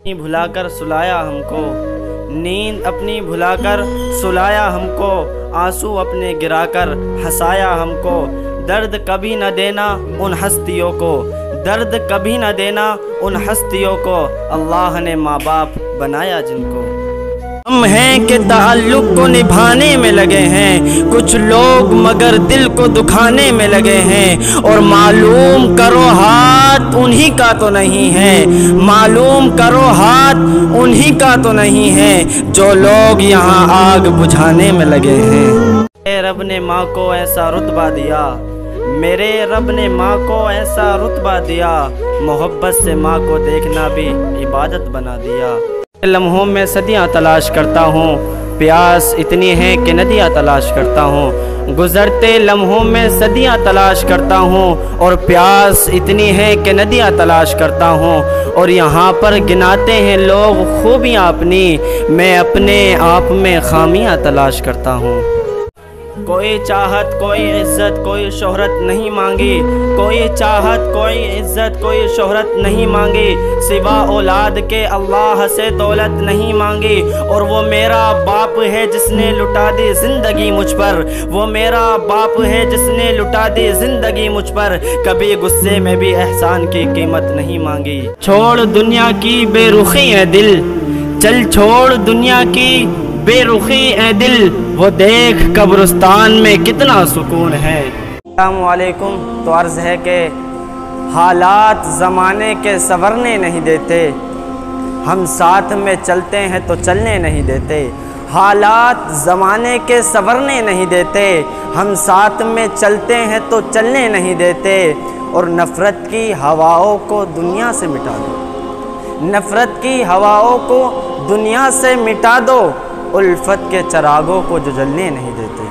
अपनी भुलाकर सुलाया हमको, नींद अपनी भुलाकर सुलाया हमको, आंसू अपने गिराकर हंसाया हमको। दर्द कभी न देना उन हस्तियों को, दर्द कभी न देना उन हस्तियों को, अल्लाह ने माँ बाप बनाया जिनको। हम हैं कि ताल्लुक़ को निभाने में लगे हैं, कुछ लोग मगर दिल को दुखाने में लगे हैं। और मालूम करो हाथ उन्हीं का तो नहीं है, मालूम करो हाथ उन्हीं का तो नहीं है, जो लोग यहाँ आग बुझाने में लगे हैं। मेरे रब ने माँ को ऐसा रुतबा दिया, मेरे रब ने माँ को ऐसा रुतबा दिया, मोहब्बत से माँ को देखना भी इबादत बना दिया। लम्हों में सदियाँ तलाश करता हूँ, प्यास इतनी है कि नदियाँ तलाश करता हूँ। गुज़रते लम्हों में सदियाँ तलाश करता हूँ, और प्यास इतनी है कि नदियाँ तलाश करता हूँ। और यहाँ पर गिनाते हैं लोग खूबियाँ अपनी, मैं अपने आप में खामियाँ तलाश करता हूँ। कोई चाहत कोई इज़्ज़त कोई शोहरत नहीं मांगी, कोई चाहत कोई इज़्ज़त कोई शोहरत नहीं मांगी, सिवा औलाद के अल्लाह से दौलत नहीं मांगी। और वो मेरा बाप है जिसने लुटा दी ज़िंदगी मुझ पर, वो मेरा बाप है जिसने लुटा दी ज़िंदगी मुझ पर, कभी गुस्से में भी एहसान की कीमत नहीं मांगी। छोड़ दुनिया की बेरुखी है दिल, चल छोड़ दुनिया की बेरुखी ए दिल, वो देख कब्रिस्तान में कितना सुकून है। अस्सलामु अलैकुम। तो अर्ज़ है कि हालात ज़माने के संवरने नहीं देते, हम साथ में चलते हैं तो चलने नहीं देते। हालात ज़माने के संवरने नहीं देते, हम साथ में चलते हैं तो चलने नहीं देते। और नफ़रत की हवाओं को दुनिया से मिटा दो, नफ़रत की हवाओं को दुनिया से मिटा दो, उल्फत के चरागों को जो जलने नहीं देते।